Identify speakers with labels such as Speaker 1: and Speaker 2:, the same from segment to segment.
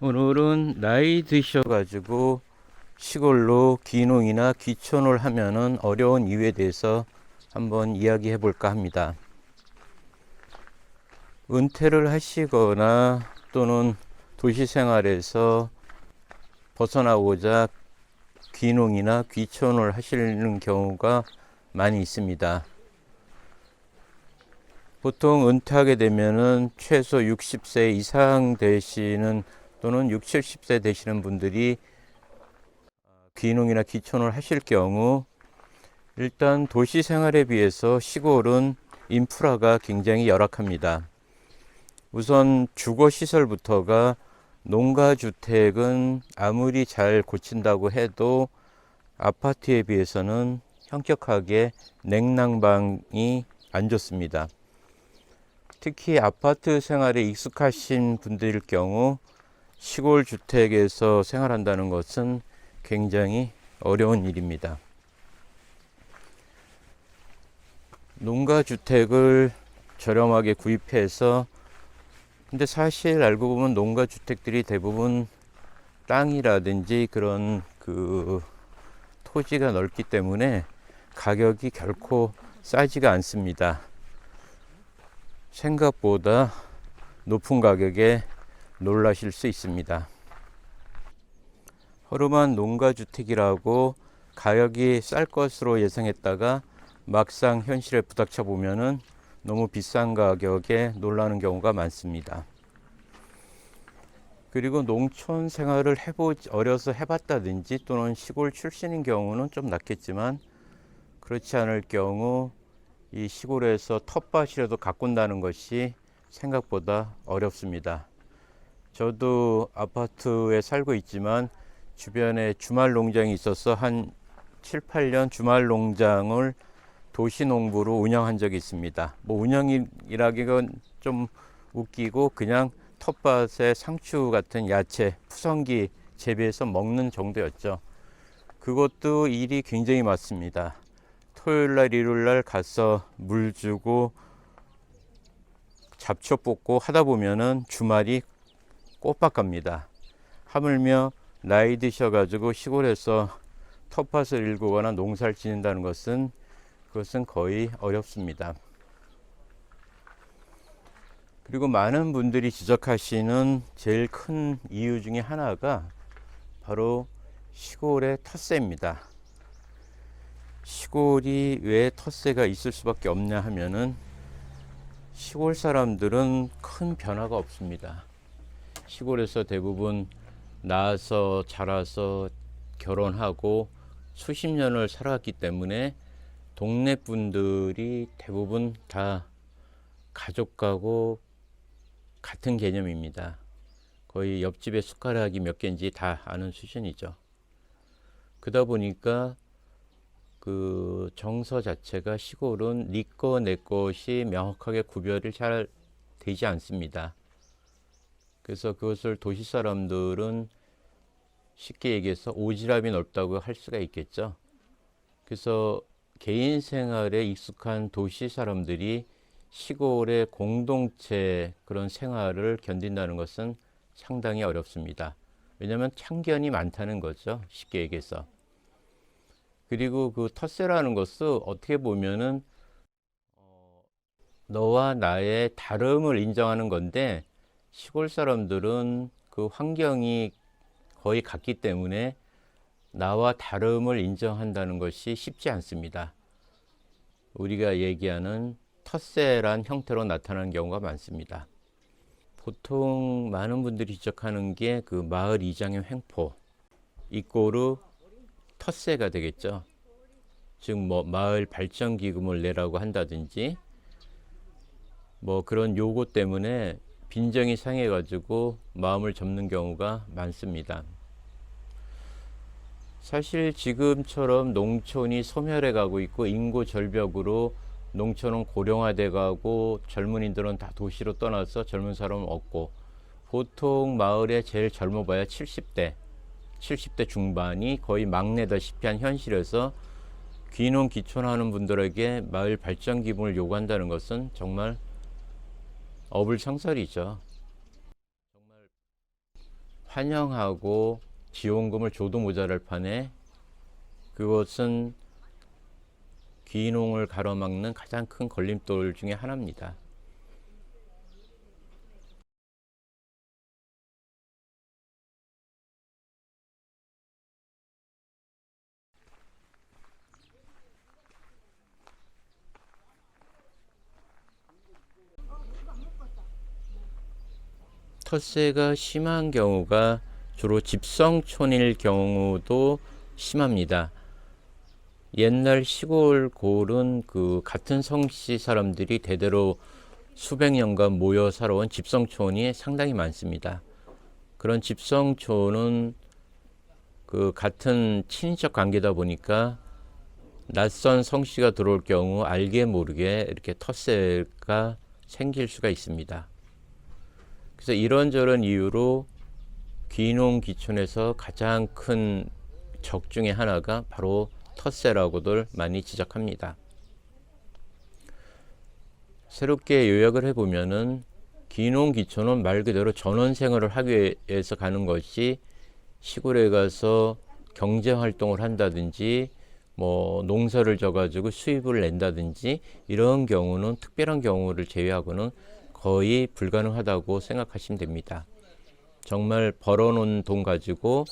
Speaker 1: 오늘은 나이 드셔가지고 시골로 귀농이나 귀촌을 하면은 어려운 이유에 대해서 한번 이야기해 볼까 합니다. 은퇴를 하시거나 또는 도시 생활에서 벗어나고자 귀농이나 귀촌을 하시는 경우가 많이 있습니다. 보통 은퇴하게 되면은 최소 60세 이상 되시는 또는 60, 70세 되시는 분들이 귀농이나 귀촌을 하실 경우 일단 도시 생활에 비해서 시골은 인프라가 굉장히 열악합니다. 우선 주거 시설부터가 농가주택은 아무리 잘 고친다고 해도 아파트에 비해서는 현격하게 냉난방이 안 좋습니다. 특히 아파트 생활에 익숙하신 분들일 경우 시골 주택에서 생활한다는 것은 굉장히 어려운 일입니다. 농가주택을 저렴하게 구입해서 근데 사실 알고 보면 농가주택들이 대부분 땅이라든지 그런 토지가 넓기 때문에 가격이 결코 싸지가 않습니다. 생각보다 높은 가격에 놀라실 수 있습니다. 허름한 농가주택이라고 가격이 쌀 것으로 예상했다가 막상 현실에 부닥쳐 보면은 너무 비싼 가격에 놀라는 경우가 많습니다. 그리고 농촌 생활을 어려서 해봤다든지 또는 시골 출신인 경우는 좀 낫겠지만 그렇지 않을 경우 이 시골에서 텃밭이라도 가꾼다는 것이 생각보다 어렵습니다. 저도 아파트에 살고 있지만 주변에 주말 농장이 있어서 한 7, 8년 주말 농장을 도시농부로 운영한 적이 있습니다. 뭐 운영이라기는 좀 웃기고 그냥 텃밭에 상추 같은 야채, 푸성기 재배해서 먹는 정도였죠. 그것도 일이 굉장히 많습니다. 토요일날, 일요일날 가서 물 주고 잡초 뽑고 하다 보면은 주말이 꼬박 갑니다. 하물며 나이 드셔가지고 시골에서 텃밭을 일구거나 농사를 짓는다는 그것은 거의 어렵습니다. 그리고 많은 분들이 지적하시는 제일 큰 이유 중에 하나가 바로 시골의 텃세입니다. 시골이 왜 텃세가 있을 수밖에 없냐 하면은 시골 사람들은 큰 변화가 없습니다. 시골에서 대부분 낳아서 자라서 결혼하고 수십 년을 살아왔기 때문에 동네 분들이 대부분 다 가족하고 같은 개념입니다. 거의 옆집에 숟가락이 몇 개인지 다 아는 수준이죠. 그러다 보니까 그 정서 자체가 시골은 네 거, 내 것이 명확하게 구별이 잘 되지 않습니다. 그래서 그것을 도시 사람들은 쉽게 얘기해서 오지랖이 넓다고 할 수가 있겠죠. 그래서 개인 생활에 익숙한 도시 사람들이 시골의 공동체 그런 생활을 견딘다는 것은 상당히 어렵습니다. 왜냐하면 편견이 많다는 거죠. 쉽게 얘기해서. 그리고 그 텃세라는 것은 어떻게 보면은 너와 나의 다름을 인정하는 건데 시골 사람들은 그 환경이 거의 같기 때문에 나와 다름을 인정한다는 것이 쉽지 않습니다. 우리가 얘기하는 텃세란 형태로 나타나는 경우가 많습니다. 보통 많은 분들이 지적하는 게 그 마을 이장의 횡포 이꼬르 텃세가 되겠죠. 즉 뭐 마을 발전 기금을 내라고 한다든지 뭐 그런 요구 때문에 빈정이 상해 가지고 마음을 접는 경우가 많습니다. 사실 지금처럼 농촌이 소멸해 가고 있고 인구 절벽으로 농촌은 고령화돼 가고 젊은이들은 다 도시로 떠나서 젊은 사람은 없고 보통 마을에 제일 젊어봐야 70대 중반이 거의 막내다시피 한 현실에서 귀농 귀촌하는 분들에게 마을 발전 기금을 요구한다는 것은 정말 어불성설이죠. 정말 환영하고 지원금을 줘도 모자랄 판에 그것은 귀농을 가로막는 가장 큰 걸림돌 중에 하나입니다. 텃세가 심한 경우가 주로 집성촌일 경우도 심합니다. 옛날 시골 골은 그 같은 성씨 사람들이 대대로 수백 년간 모여 살아온 집성촌이 상당히 많습니다. 그런 집성촌은 그 같은 친인척 관계다 보니까 낯선 성씨가 들어올 경우 알게 모르게 이렇게 텃세가 생길 수가 있습니다. 그래서 이런저런 이유로 귀농 귀촌에서 가장 큰 적 중에 하나가 바로 텃세라고들 많이 지적합니다. 새롭게 요약을 해보면은 귀농 귀촌은 말 그대로 전원 생활을 하기 위해서 가는 것이 시골에 가서 경제 활동을 한다든지 뭐 농사를 져가지고 수입을 낸다든지 이런 경우는 특별한 경우를 제외하고는 거의 불가능하다고 생각하시면 됩니다. 정말 벌어놓은 돈 가지고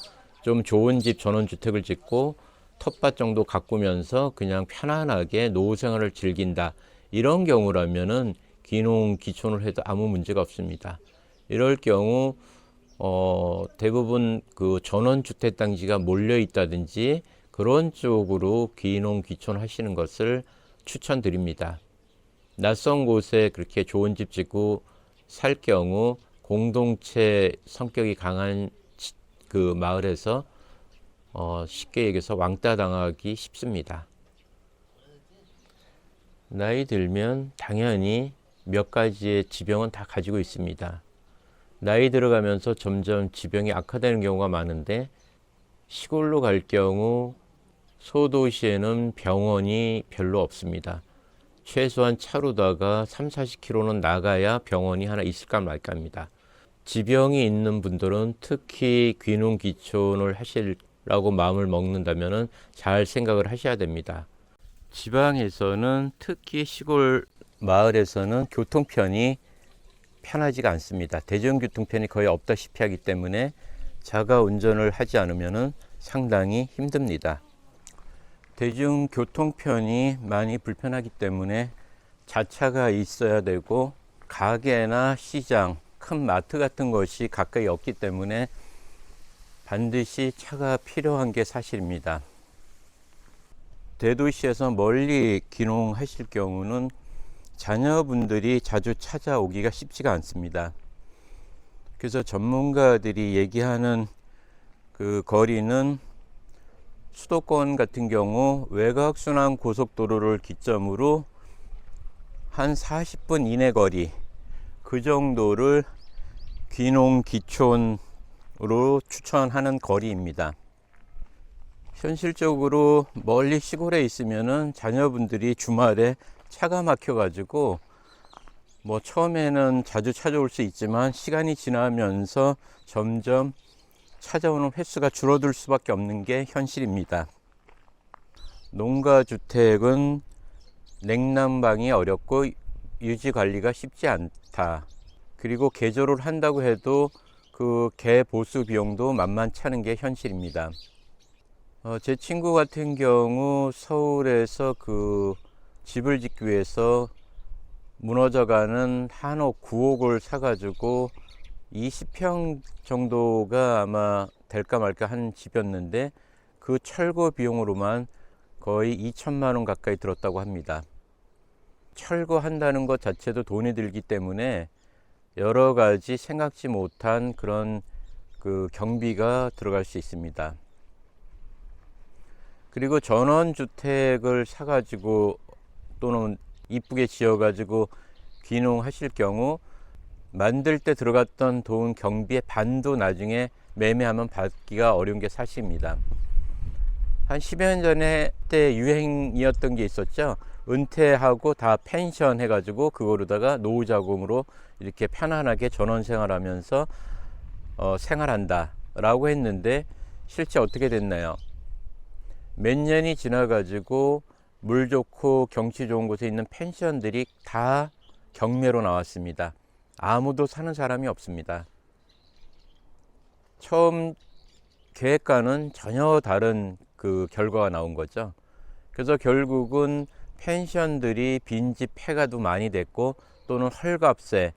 Speaker 1: 좀 좋은 집 전원주택을 짓고 텃밭 정도 가꾸면서 그냥 편안하게 노후 생활을 즐긴다. 이런 경우라면은 귀농 귀촌을 해도 아무 문제가 없습니다. 이럴 경우 대부분 그 전원주택 단지가 몰려 있다든지 그런 쪽으로 귀농 귀촌 하시는 것을 추천드립니다. 낯선 곳에 그렇게 좋은 집 짓고 살 경우 공동체 성격이 강한 그 마을에서 쉽게 얘기해서 왕따 당하기 쉽습니다. 나이 들면 당연히 몇 가지의 지병은 다 가지고 있습니다. 나이 들어가면서 점점 지병이 악화되는 경우가 많은데 시골로 갈 경우 소도시에는 병원이 별로 없습니다. 최소한 차로다가 30-40km는 나가야 병원이 하나 있을까 말까 합니다. 지병이 있는 분들은 특히 귀농 귀촌을 하시라고 마음을 먹는다면 잘 생각을 하셔야 됩니다. 지방에서는 특히 시골 마을에서는 교통편이 편하지가 않습니다. 대중교통편이 거의 없다시피 하기 때문에 자가 운전을 하지 않으면 상당히 힘듭니다. 대중교통편이 많이 불편하기 때문에 자차가 있어야 되고 가게나 시장, 큰 마트 같은 것이 가까이 없기 때문에 반드시 차가 필요한 게 사실입니다. 대도시에서 멀리 귀농하실 경우는 자녀분들이 자주 찾아오기가 쉽지가 않습니다. 그래서 전문가들이 얘기하는 그 거리는 수도권 같은 경우 외곽순환 고속도로를 기점으로 한 40분 이내 거리, 그 정도를 귀농 귀촌으로 추천하는 거리입니다. 현실적으로 멀리 시골에 있으면은 자녀분들이 주말에 차가 막혀 가지고 뭐 처음에는 자주 찾아올 수 있지만 시간이 지나면서 점점 찾아오는 횟수가 줄어들 수밖에 없는 게 현실입니다. 농가주택은 냉난방이 어렵고 유지 관리가 쉽지 않다. 그리고 개조를 한다고 해도 그 개 보수 비용도 만만치 않은 게 현실입니다. 제 친구 같은 경우 서울에서 그 집을 짓기 위해서 무너져가는 한옥 9억을 사가지고 20평 정도가 아마 될까 말까 한 집이었는데 그 철거 비용으로만 거의 2천만 원 가까이 들었다고 합니다. 철거한다는 것 자체도 돈이 들기 때문에 여러 가지 생각지 못한 그런 그 경비가 들어갈 수 있습니다. 그리고 전원주택을 사가지고 또는 이쁘게 지어가지고 귀농하실 경우 만들 때 들어갔던 돈 경비의 반도 나중에 매매하면 받기가 어려운 게 사실입니다. 한 10여 년 전에 때 유행이었던 게 있었죠. 은퇴하고 다 펜션 해가지고 그거로다가 노후자금으로 이렇게 편안하게 전원 생활하면서 생활한다라고 했는데 실제 어떻게 됐나요? 몇 년이 지나가지고 물 좋고 경치 좋은 곳에 있는 펜션들이 다 경매로 나왔습니다. 아무도 사는 사람이 없습니다. 처음 계획과는 전혀 다른 그 결과가 나온 거죠. 그래서 결국은 펜션들이 빈집 폐가도 많이 됐고, 또는 헐값에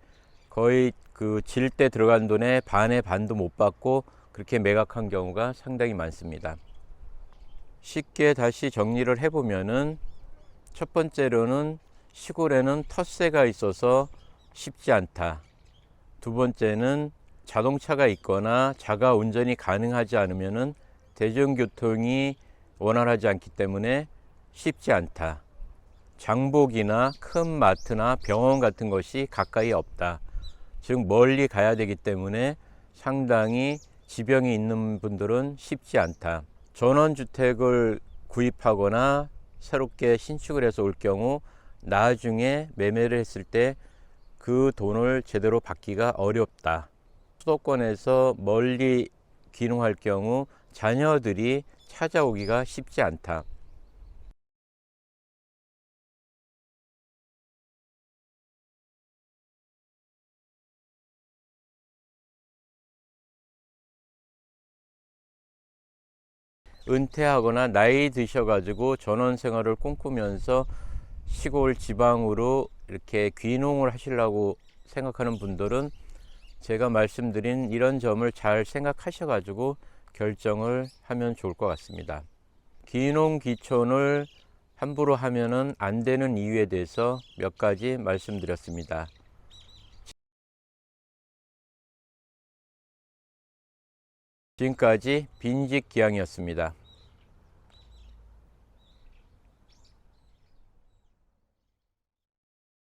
Speaker 1: 거의 그 질 때 들어간 돈의 반의 반도 못 받고 그렇게 매각한 경우가 상당히 많습니다. 쉽게 다시 정리를 해보면은, 첫 번째로는 시골에는 텃세가 있어서 쉽지 않다. 두 번째는 자동차가 있거나 자가 운전이 가능하지 않으면은 대중교통이 원활하지 않기 때문에 쉽지 않다. 장복이나 큰 마트나 병원 같은 것이 가까이 없다. 즉 멀리 가야 되기 때문에 상당히 지병이 있는 분들은 쉽지 않다. 전원주택을 구입하거나 새롭게 신축을 해서 올 경우 나중에 매매를 했을 때 그 돈을 제대로 받기가 어렵다. 수도권에서 멀리 귀농할 경우 자녀들이 찾아오기가 쉽지 않다. 은퇴하거나 나이 드셔가지고 전원 생활을 꿈꾸면서 시골 지방으로 이렇게 귀농을 하시려고 생각하는 분들은 제가 말씀드린 이런 점을 잘 생각하셔가지고 결정을 하면 좋을 것 같습니다. 귀농 귀촌을 함부로 하면은 안 되는 이유에 대해서 몇 가지 말씀드렸습니다. 지금까지 빈집기양이었습니다.